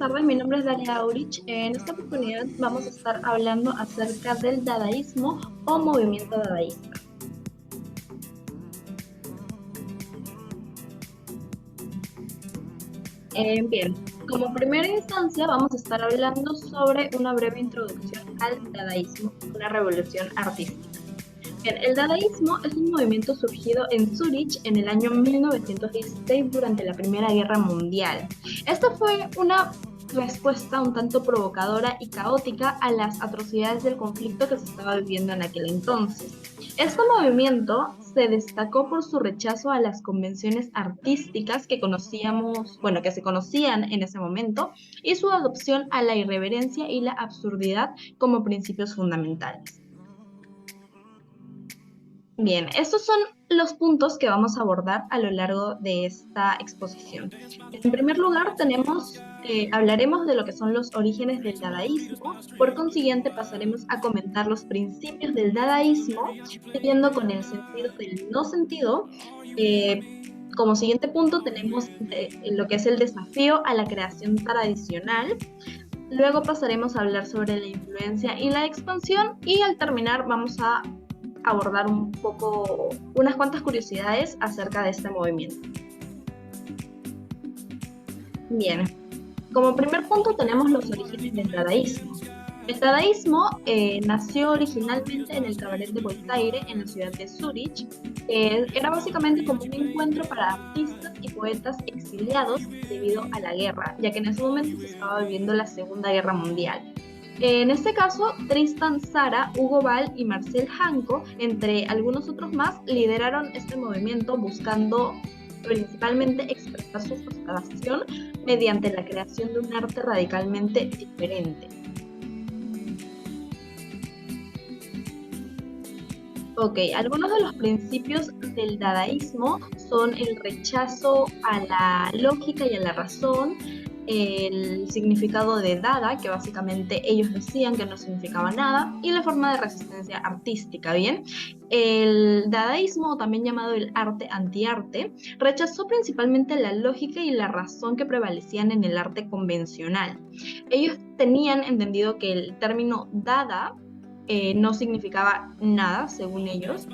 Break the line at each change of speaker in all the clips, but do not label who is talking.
tardes, mi nombre es Dalia Aurich. En esta oportunidad vamos a estar hablando acerca del dadaísmo o movimiento dadaísta. Bien, como primera instancia vamos a estar hablando sobre una breve introducción al dadaísmo, una revolución artística. Bien, el dadaísmo es un movimiento surgido en Zúrich en el año 1916 durante la Primera Guerra Mundial. Esta fue una respuesta un tanto provocadora y caótica a las atrocidades del conflicto que se estaba viviendo en aquel entonces. Este movimiento se destacó por su rechazo a las convenciones artísticas que conocíamos, bueno, que se conocían en ese momento, y su adopción a la irreverencia y la absurdidad como principios fundamentales. Bien, estos son los puntos que vamos a abordar a lo largo de esta exposición. En primer lugar, hablaremos de lo que son los orígenes del dadaísmo. Por consiguiente, pasaremos a comentar los principios del dadaísmo, siguiendo con el sentido del no sentido. Como siguiente punto tenemos lo que es el desafío a la creación tradicional. Luego pasaremos a hablar sobre la influencia y la expansión, y al terminar vamos a abordar un poco, unas cuantas curiosidades acerca de este movimiento. Bien, como primer punto tenemos los orígenes del dadaísmo. El dadaísmo nació originalmente en el Cabaret de Voltaire, en la ciudad de Zúrich. Era básicamente como un encuentro para artistas y poetas exiliados debido a la guerra, ya que en ese momento se estaba viviendo la Segunda Guerra Mundial. En este caso, Tristan Tzara, Hugo Ball y Marcel Janco, entre algunos otros más, lideraron este movimiento buscando principalmente expresar su frustración mediante la creación de un arte radicalmente diferente. Ok, algunos de los principios del dadaísmo son el rechazo a la lógica y a la razón, el significado de dada, que básicamente ellos decían que no significaba nada, y la forma de resistencia artística, ¿bien? El dadaísmo, también llamado el arte antiarte, rechazó principalmente la lógica y la razón que prevalecían en el arte convencional. Ellos tenían entendido que el término dada no significaba nada, según ellos.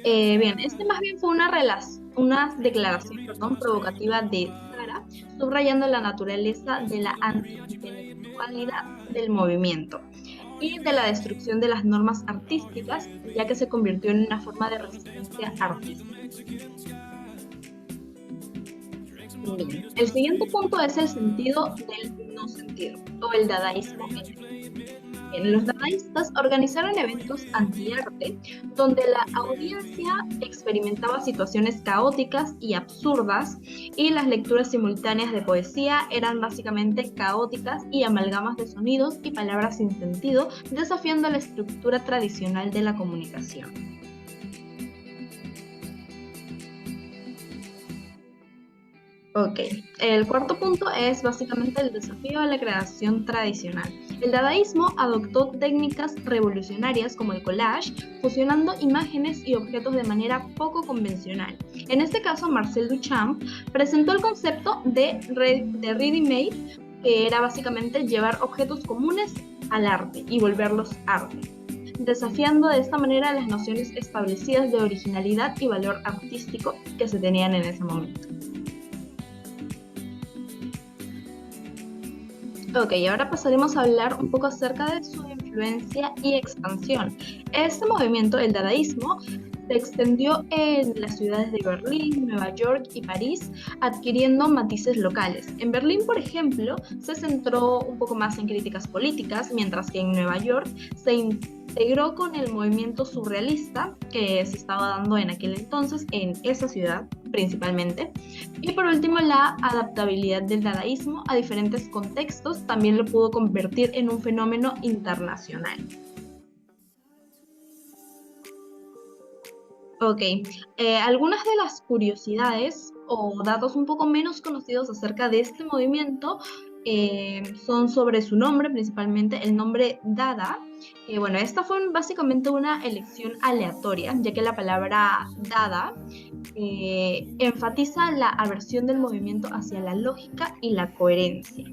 Bien, este más bien fue una declaración, perdón, provocativa de Tzara, subrayando la naturaleza de la anti-intelectualidad del movimiento y de la destrucción de las normas artísticas, ya que se convirtió en una forma de resistencia artística. Bien, el siguiente punto es el sentido del no sentido, o el dadaísmo. Los dadaístas organizaron eventos antiarte donde la audiencia experimentaba situaciones caóticas y absurdas, y las lecturas simultáneas de poesía eran básicamente caóticas y amalgamas de sonidos y palabras sin sentido, desafiando la estructura tradicional de la comunicación. Ok, el cuarto punto es básicamente el desafío a la creación tradicional. El dadaísmo adoptó técnicas revolucionarias como el collage, fusionando imágenes y objetos de manera poco convencional. En este caso, Marcel Duchamp presentó el concepto de ready-made, que era básicamente llevar objetos comunes al arte y volverlos arte, desafiando de esta manera las nociones establecidas de originalidad y valor artístico que se tenían en ese momento. Ok, ahora pasaremos a hablar un poco acerca de su influencia y expansión. Este movimiento, el dadaísmo, se extendió en las ciudades de Berlín, Nueva York y París, adquiriendo matices locales. En Berlín, por ejemplo, se centró un poco más en críticas políticas, mientras que en Nueva York se integró con el movimiento surrealista que se estaba dando en aquel entonces en esa ciudad principalmente. Y por último, la adaptabilidad del dadaísmo a diferentes contextos también lo pudo convertir en un fenómeno internacional. Ok, algunas de las curiosidades o datos un poco menos conocidos acerca de este movimiento son sobre su nombre, principalmente el nombre Dada. Bueno, esta fue básicamente una elección aleatoria, ya que la palabra Dada enfatiza la aversión del movimiento hacia la lógica y la coherencia.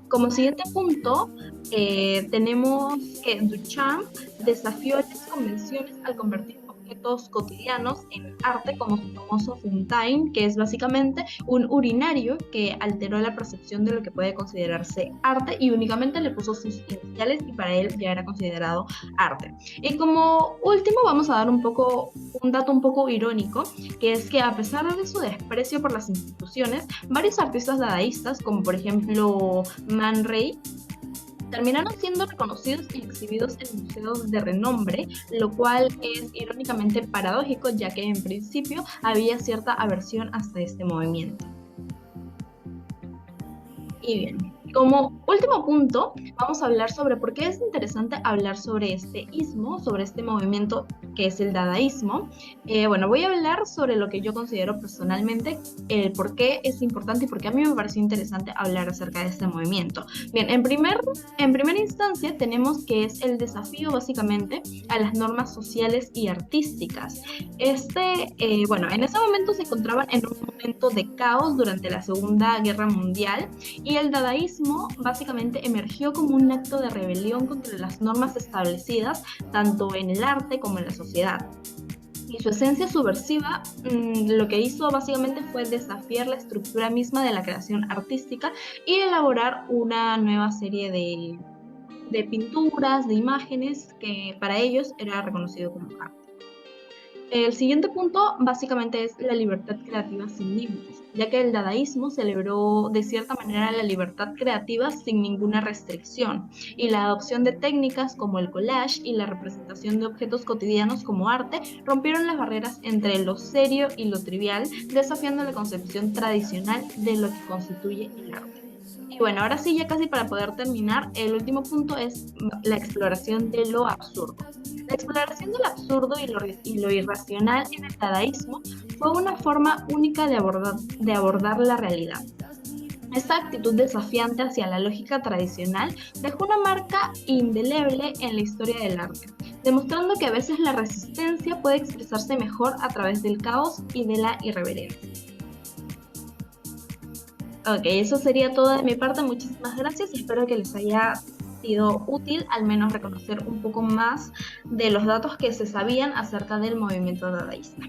Como siguiente punto, tenemos que Duchamp desafió las convenciones al convertir objetos cotidianos en arte, como su famoso Fontaine, que es básicamente un urinario que alteró la percepción de lo que puede considerarse arte y únicamente le puso sus iniciales y para él ya era considerado arte. Y como último vamos a dar un dato un poco irónico, que es que a pesar de su desprecio por las instituciones, varios artistas dadaístas, como por ejemplo Man Ray, terminaron siendo reconocidos y exhibidos en museos de renombre, lo cual es irónicamente paradójico, ya que en principio había cierta aversión hacia este movimiento. Y bien, como último punto, vamos a hablar sobre por qué es interesante hablar sobre este ismo, sobre este movimiento que es el dadaísmo. Bueno, voy a hablar sobre lo que yo considero personalmente, el por qué es importante y por qué a mí me pareció interesante hablar acerca de este movimiento. Bien, en primera instancia tenemos que es el desafío básicamente a las normas sociales y artísticas. Bueno, en ese momento se encontraban en un momento de caos durante la Segunda Guerra Mundial y el dadaísmo básicamente emergió como un acto de rebelión contra las normas establecidas tanto en el arte como en la sociedad. Y su esencia subversiva lo que hizo básicamente fue desafiar la estructura misma de la creación artística y elaborar una nueva serie de pinturas, de imágenes que para ellos era reconocido como arte. El siguiente punto básicamente es la libertad creativa sin límites, ya que el dadaísmo celebró de cierta manera la libertad creativa sin ninguna restricción y la adopción de técnicas como el collage y la representación de objetos cotidianos como arte rompieron las barreras entre lo serio y lo trivial, desafiando la concepción tradicional de lo que constituye el arte. Y bueno, ahora sí, ya casi para poder terminar, el último punto es la exploración de lo absurdo. La exploración del absurdo y lo irracional en el dadaísmo fue una forma única de abordar la realidad. Esta actitud desafiante hacia la lógica tradicional dejó una marca indeleble en la historia del arte, demostrando que a veces la resistencia puede expresarse mejor a través del caos y de la irreverencia. Ok, eso sería todo de mi parte. Muchísimas gracias y espero que les haya sido útil al menos reconocer un poco más de los datos que se sabían acerca del movimiento dadaísta.